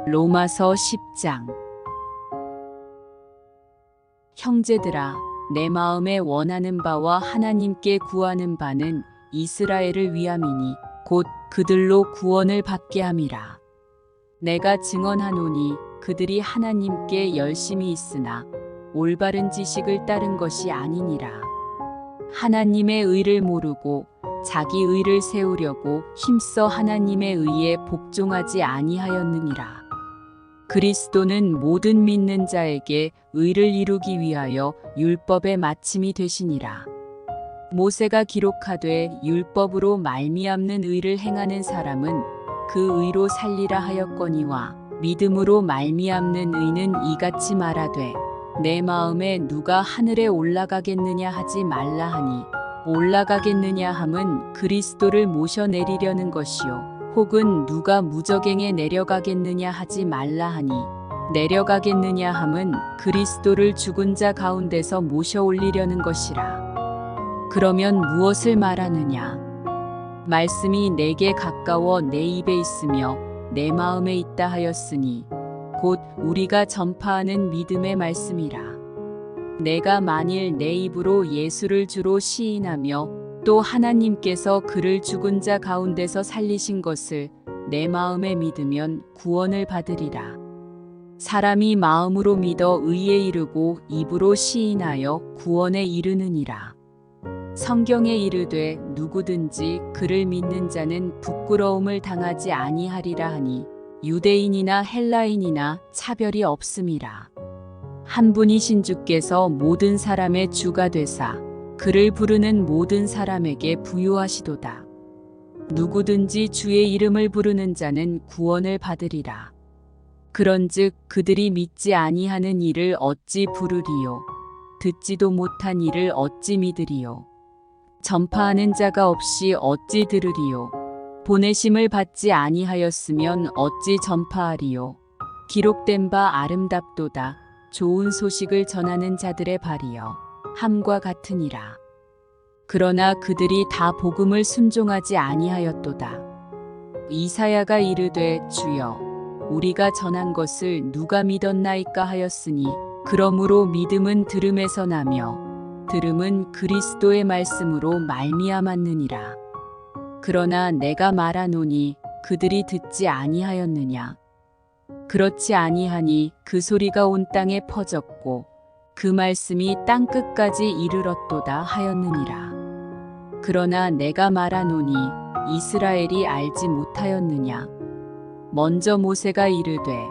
로마서 10장. 형제들아, 내 마음에 원하는 바와 하나님께 구하는 바는 이스라엘을 위함이니 곧 그들로 구원을 받게 함이라. 내가 증언하노니 그들이 하나님께 열심히 있으나 올바른 지식을 따른 것이 아니니라. 하나님의 의를 모르고 자기 의를 세우려고 힘써 하나님의 의에 복종하지 아니하였느니라. 그리스도는 모든 믿는 자에게 의를 이루기 위하여 율법의 마침이 되시니라. 모세가 기록하되 율법으로 말미암는 의를 행하는 사람은 그 의로 살리라 하였거니와 믿음으로 말미암는 의는 이같이 말하되 내 마음에 누가 하늘에 올라가겠느냐 하지 말라 하니 올라가겠느냐 함은 그리스도를 모셔내리려는 것이요 혹은 누가 무저갱에 내려가겠느냐 하지 말라 하니 내려가겠느냐 함은 그리스도를 죽은 자 가운데서 모셔 올리려는 것이라. 그러면 무엇을 말하느냐? 말씀이 내게 가까워 내 입에 있으며 내 마음에 있다 하였으니 곧 우리가 전파하는 믿음의 말씀이라. 내가 만일 내 입으로 예수를 주로 시인하며 또 하나님께서 그를 죽은 자 가운데서 살리신 것을 내 마음에 믿으면 구원을 받으리라. 사람이 마음으로 믿어 의에 이르고 입으로 시인하여 구원에 이르느니라. 성경에 이르되 누구든지 그를 믿는 자는 부끄러움을 당하지 아니하리라 하니 유대인이나 헬라인이나 차별이 없음이라. 한 분이신 주께서 모든 사람의 주가 되사 그를 부르는 모든 사람에게 부요하시도다. 누구든지 주의 이름을 부르는 자는 구원을 받으리라. 그런즉 그들이 믿지 아니하는 이를 어찌 부르리요? 듣지도 못한 이를 어찌 믿으리요? 전파하는 자가 없이 어찌 들으리요? 보내심을 받지 아니하였으면 어찌 전파하리요? 기록된 바 아름답도다. 좋은 소식을 전하는 자들의 발이여 함과 같으니라. 그러나 그들이 다 복음을 순종하지 아니하였도다. 이사야가 이르되 주여 우리가 전한 것을 누가 믿었나이까 하였으니 그러므로 믿음은 들음에서 나며 들음은 그리스도의 말씀으로 말미암았느니라. 그러나 내가 말하노니 그들이 듣지 아니하였느냐? 그렇지 아니하니 그 소리가 온 땅에 퍼졌고 그 말씀이 땅 끝까지 이르렀도다 하였느니라. 그러나 내가 말하노니 이스라엘이 알지 못하였느냐? 먼저 모세가 이르되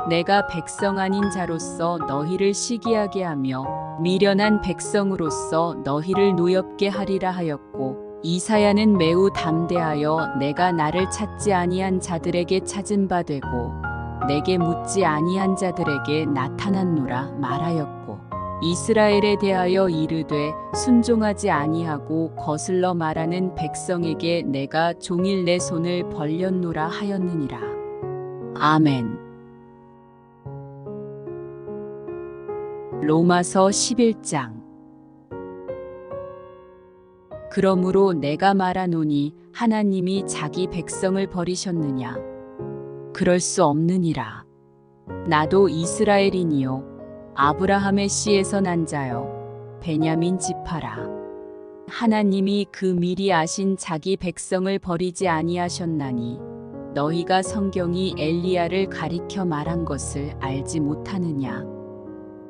내가 백성 아닌 자로서 너희를 시기하게 하며 미련한 백성으로서 너희를 노엽게 하리라 하였고 이사야는 매우 담대하여 내가 나를 찾지 아니한 자들에게 찾은 바 되고 내게 묻지 아니한 자들에게 나타났노라 말하였고 이스라엘에 대하여 이르되 순종하지 아니하고 거슬러 말하는 백성에게 내가 종일 내 손을 벌렸노라 하였느니라. 아멘. 로마서 11장. 그러므로 내가 말하노니 하나님이 자기 백성을 버리셨느냐? 그럴 수 없느니라. 나도 이스라엘이니요 아브라함의 씨에서 난 자여 베냐민 지파라. 하나님이 그 미리 아신 자기 백성을 버리지 아니하셨나니 너희가 성경이 엘리야를 가리켜 말한 것을 알지 못하느냐?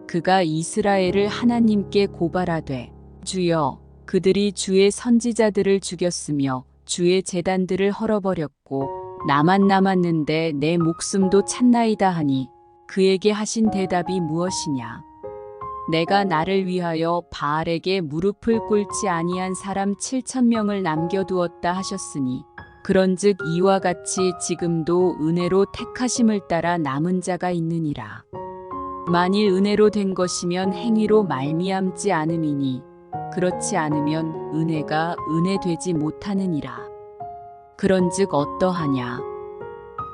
그가 이스라엘을 하나님께 고발하되 주여 그들이 주의 선지자들을 죽였으며 주의 제단들을 헐어버렸고 나만 남았는데 내 목숨도 찼나이다 하니 그에게 하신 대답이 무엇이냐? 내가 나를 위하여 바알에게 무릎을 꿇지 아니한 사람 7,000명을 남겨두었다 하셨으니 그런즉 이와 같이 지금도 은혜로 택하심을 따라 남은 자가 있느니라. 만일 은혜로 된 것이면 행위로 말미암지 않음이니 그렇지 않으면 은혜가 은혜 되지 못하느니라. 그런즉 어떠하냐?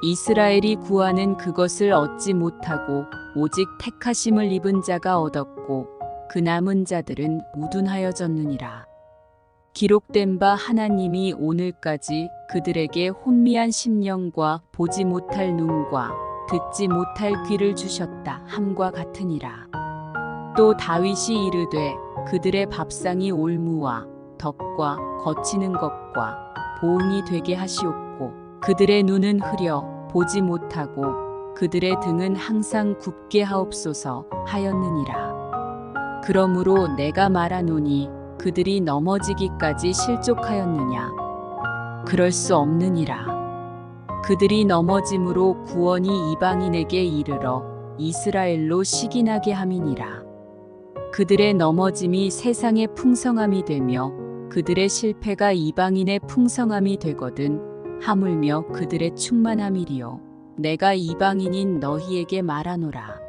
이스라엘이 구하는 그것을 얻지 못하고 오직 택하심을 입은 자가 얻었고 그 남은 자들은 우둔하여졌느니라. 기록된 바 하나님이 오늘까지 그들에게 혼미한 심령과 보지 못할 눈과 듣지 못할 귀를 주셨다 함과 같으니라. 또 다윗이 이르되 그들의 밥상이 올무와 덕과 거치는 것과 보응이 되게 하시옵고 그들의 눈은 흐려 보지 못하고 그들의 등은 항상 굽게 하옵소서 하였느니라. 그러므로 내가 말하노니 그들이 넘어지기까지 실족하였느냐? 그럴 수 없느니라. 그들이 넘어짐으로 구원이 이방인에게 이르러 이스라엘로 시기나게 함이니라. 그들의 넘어짐이 세상의 풍성함이 되며 그들의 실패가 이방인의 풍성함이 되거든 하물며 그들의 충만함이리요. 내가 이방인인 너희에게 말하노라.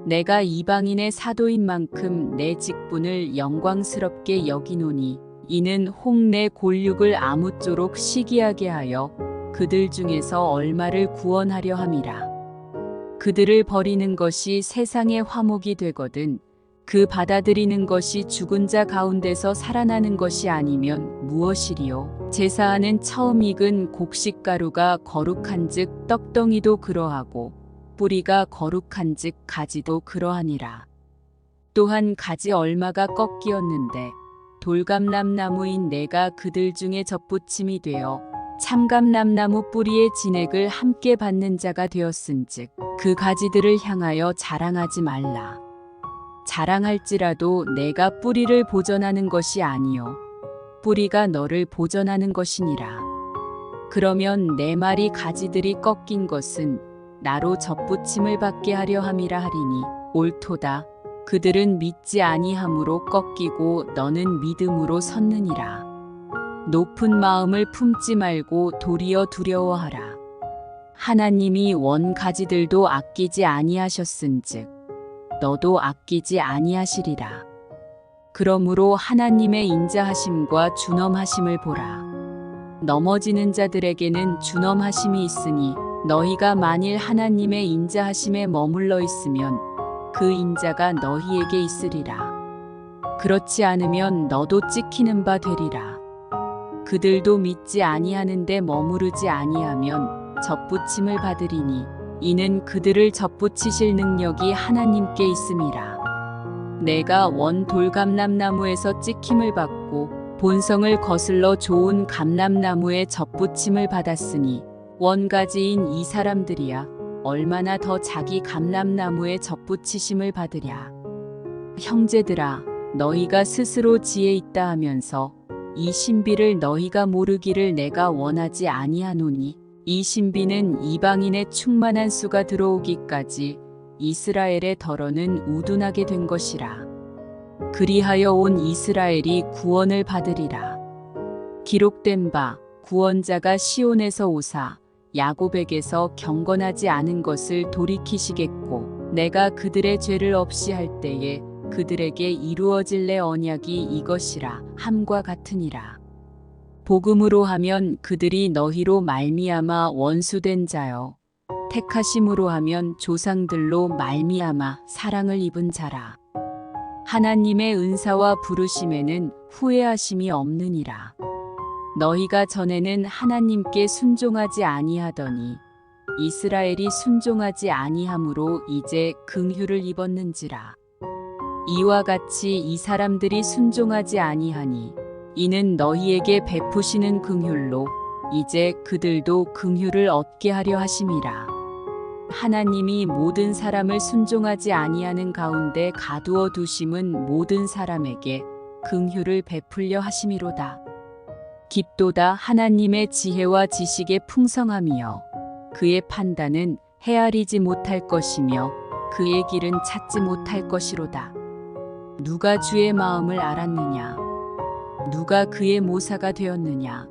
내가 이방인의 사도인 만큼 내 직분을 영광스럽게 여기노니 이는 혹 내 골육을 아무쪼록 시기하게 하여 그들 중에서 얼마를 구원하려 함이라. 그들을 버리는 것이 세상의 화목이 되거든 그 받아들이는 것이 죽은 자 가운데서 살아나는 것이 아니면 무엇이리요? 제사하는 처음 익은 곡식가루가 거룩한즉 떡덩이도 그러하고 뿌리가 거룩한즉 가지도 그러하니라. 또한 가지 얼마가 꺾이었는데 돌감람나무인 내가 그들 중에 접붙임이 되어 참감람나무 뿌리의 진액을 함께 받는 자가 되었은즉 그 가지들을 향하여 자랑하지 말라. 자랑할지라도 내가 뿌리를 보전하는 것이 아니요 뿌리가 너를 보전하는 것이니라. 그러면 내 말이 가지들이 꺾인 것은 나로 접붙임을 받게 하려 함이라 하리니 옳도다. 그들은 믿지 아니함으로 꺾이고 너는 믿음으로 섰느니라. 높은 마음을 품지 말고 도리어 두려워하라. 하나님이 원 가지들도 아끼지 아니하셨은즉 너도 아끼지 아니하시리라. 그러므로 하나님의 인자하심과 준엄하심을 보라. 넘어지는 자들에게는 준엄하심이 있으니 너희가 만일 하나님의 인자하심에 머물러 있으면 그 인자가 너희에게 있으리라. 그렇지 않으면 너도 찍히는 바 되리라. 그들도 믿지 아니하는데 머무르지 아니하면 접붙임을 받으리니 이는 그들을 접붙이실 능력이 하나님께 있음이라. 내가 원 돌감람나무에서 찍힘을 받고 본성을 거슬러 좋은 감람나무에 접붙임을 받았으니 원가지인 이 사람들이야 얼마나 더 자기 감람나무에 접붙이심을 받으랴. 형제들아, 너희가 스스로 지혜 있다 하면서 이 신비를 너희가 모르기를 내가 원하지 아니하노니 이 신비는 이방인의 충만한 수가 들어오기까지 이스라엘의 덜어는 우둔하게 된 것이라. 그리하여 온 이스라엘이 구원을 받으리라. 기록된 바 구원자가 시온에서 오사 야곱에게서 경건하지 않은 것을 돌이키시겠고 내가 그들의 죄를 없이 할 때에 그들에게 이루어질 내 언약이 이것이라 함과 같으니라. 복음으로 하면 그들이 너희로 말미암아 원수된 자요 택하심으로 하면 조상들로 말미암아 사랑을 입은 자라. 하나님의 은사와 부르심에는 후회하심이 없느니라. 너희가 전에는 하나님께 순종하지 아니하더니 이스라엘이 순종하지 아니함으로 이제 긍휼을 입었는지라. 이와 같이 이 사람들이 순종하지 아니하니 이는 너희에게 베푸시는 긍휼로 이제 그들도 긍휼을 얻게 하려 하심이라. 하나님이 모든 사람을 순종하지 아니하는 가운데 가두어 두심은 모든 사람에게 긍휼을 베풀려 하심이로다. 깊도다 하나님의 지혜와 지식의 풍성함이여 그의 판단은 헤아리지 못할 것이며 그의 길은 찾지 못할 것이로다. 누가 주의 마음을 알았느냐? 누가 그의 모사가 되었느냐?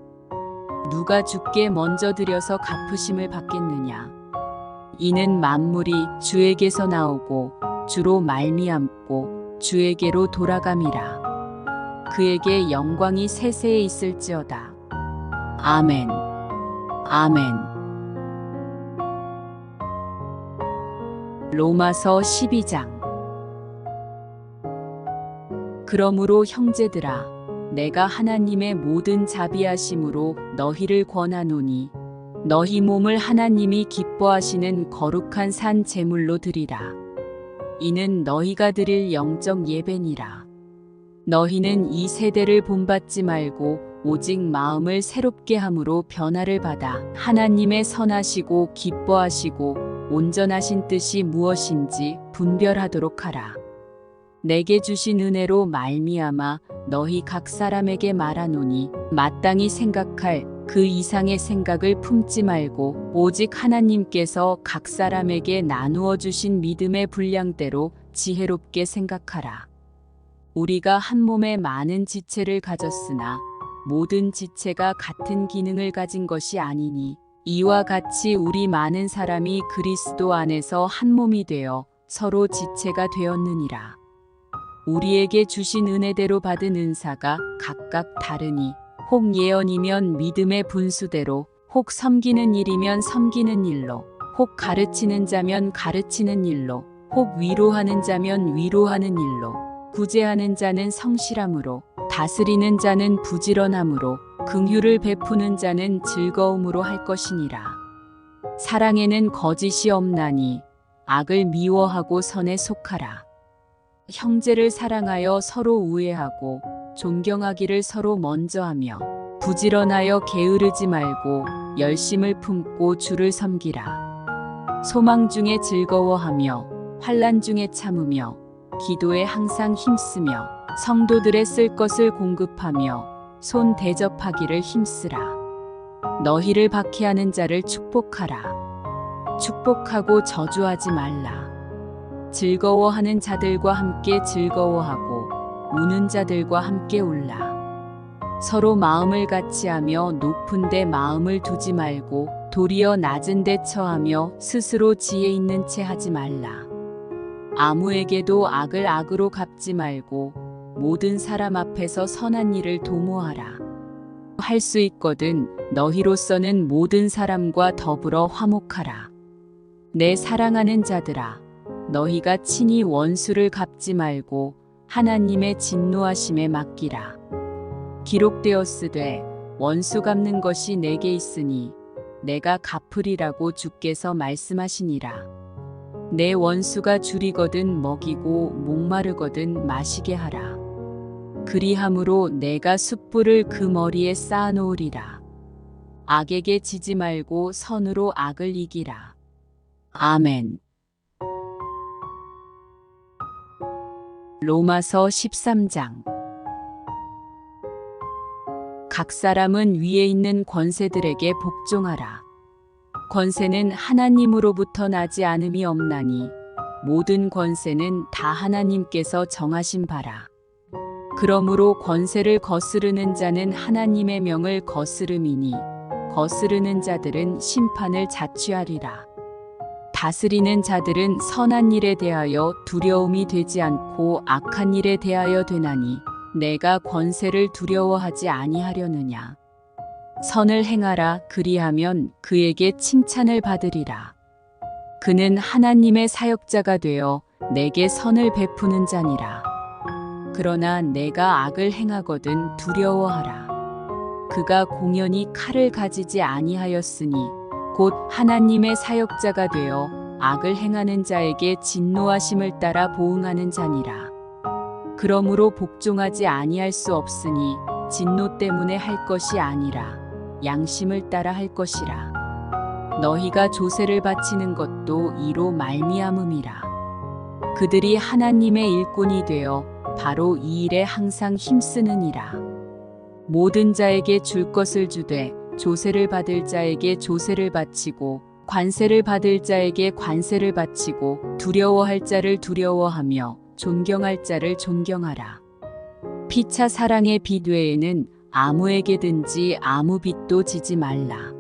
누가 주께 먼저 드려서 갚으심을 받겠느냐? 이는 만물이 주에게서 나오고 주로 말미암고 주에게로 돌아감이라. 그에게 영광이 세세에 있을지어다. 아멘. 아멘. 로마서 12장. 그러므로 형제들아, 내가 하나님의 모든 자비하심으로 너희를 권하노니 너희 몸을 하나님이 기뻐하시는 거룩한 산 제물로 드리라. 이는 너희가 드릴 영적 예배니라. 너희는 이 세대를 본받지 말고 오직 마음을 새롭게 함으로 변화를 받아 하나님의 선하시고 기뻐하시고 온전하신 뜻이 무엇인지 분별하도록 하라. 내게 주신 은혜로 말미암아 너희 각 사람에게 말하노니 마땅히 생각할 그 이상의 생각을 품지 말고 오직 하나님께서 각 사람에게 나누어 주신 믿음의 분량대로 지혜롭게 생각하라. 우리가 한 몸에 많은 지체를 가졌으나 모든 지체가 같은 기능을 가진 것이 아니니 이와 같이 우리 많은 사람이 그리스도 안에서 한 몸이 되어 서로 지체가 되었느니라. 우리에게 주신 은혜대로 받은 은사가 각각 다르니 혹 예언이면 믿음의 분수대로, 혹 섬기는 일이면 섬기는 일로, 혹 가르치는 자면 가르치는 일로, 혹 위로하는 자면 위로하는 일로, 구제하는 자는 성실함으로, 다스리는 자는 부지런함으로, 긍휼을 베푸는 자는 즐거움으로 할 것이니라. 사랑에는 거짓이 없나니 악을 미워하고 선에 속하라. 형제를 사랑하여 서로 우애하고 존경하기를 서로 먼저 하며 부지런하여 게으르지 말고 열심을 품고 주를 섬기라. 소망 중에 즐거워하며 환난 중에 참으며 기도에 항상 힘쓰며 성도들의 쓸 것을 공급하며 손 대접하기를 힘쓰라. 너희를 박해하는 자를 축복하라. 축복하고 저주하지 말라. 즐거워하는 자들과 함께 즐거워하고 우는 자들과 함께 울라. 서로 마음을 같이 하며 높은 데 마음을 두지 말고 도리어 낮은 데 처하며 스스로 지혜 있는 채 하지 말라. 아무에게도 악을 악으로 갚지 말고 모든 사람 앞에서 선한 일을 도모하라. 할 수 있거든 너희로서는 모든 사람과 더불어 화목하라. 내 사랑하는 자들아, 너희가 친히 원수를 갚지 말고 하나님의 진노하심에 맡기라. 기록되었으되 원수 갚는 것이 내게 있으니 내가 갚으리라고 주께서 말씀하시니라. 내 원수가 줄이거든 먹이고 목마르거든 마시게 하라. 그리함으로 내가 숯불을 그 머리에 쌓아놓으리라. 악에게 지지 말고 선으로 악을 이기라. 아멘. 로마서 13장. 각 사람은 위에 있는 권세들에게 복종하라. 권세는 하나님으로부터 나지 않음이 없나니 모든 권세는 다 하나님께서 정하신 바라. 그러므로 권세를 거스르는 자는 하나님의 명을 거스름이니 거스르는 자들은 심판을 자취하리라. 다스리는 자들은 선한 일에 대하여 두려움이 되지 않고 악한 일에 대하여 되나니 내가 권세를 두려워하지 아니하려느냐. 선을 행하라. 그리하면 그에게 칭찬을 받으리라. 그는 하나님의 사역자가 되어 내게 선을 베푸는 자니라. 그러나 내가 악을 행하거든 두려워하라. 그가 공연히 칼을 가지지 아니하였으니 곧 하나님의 사역자가 되어 악을 행하는 자에게 진노하심을 따라 보응하는 자니라. 그러므로 복종하지 아니할 수 없으니 진노 때문에 할 것이 아니라 양심을 따라 할 것이라. 너희가 조세를 바치는 것도 이로 말미암음이라. 그들이 하나님의 일꾼이 되어 바로 이 일에 항상 힘쓰느니라. 모든 자에게 줄 것을 주되 조세를 받을 자에게 조세를 바치고 관세를 받을 자에게 관세를 바치고 두려워할 자를 두려워하며 존경할 자를 존경하라. 피차 사랑의 빚 외에는 아무에게든지 아무 빚도 지지 말라.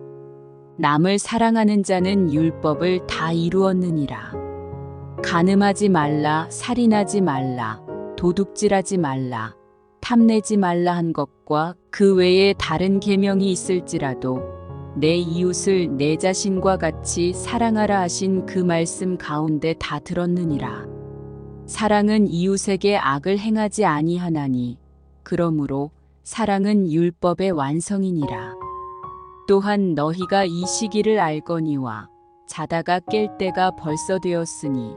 남을 사랑하는 자는 율법을 다 이루었느니라. 간음하지 말라, 살인하지 말라, 도둑질하지 말라, 탐내지 말라 한 것과 그 외에 다른 계명이 있을지라도 내 이웃을 내 자신과 같이 사랑하라 하신 그 말씀 가운데 다 들었느니라. 사랑은 이웃에게 악을 행하지 아니하나니 그러므로 사랑은 율법의 완성이니라. 또한 너희가 이 시기를 알거니와 자다가 깰 때가 벌써 되었으니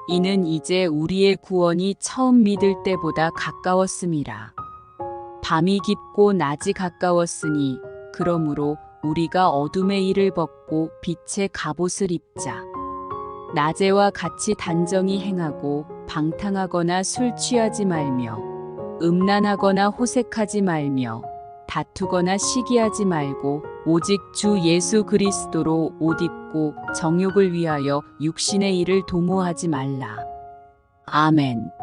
이는 이제 우리의 구원이 처음 믿을 때보다 가까웠음이라. 밤이 깊고 낮이 가까웠으니 그러므로 우리가 어둠의 일을 벗고 빛의 갑옷을 입자. 낮에와 같이 단정히 행하고 방탕하거나 술 취하지 말며 음란하거나 호색하지 말며 다투거나 시기하지 말고 오직 주 예수 그리스도로 옷 입고 정욕을 위하여 육신의 일을 도모하지 말라. 아멘.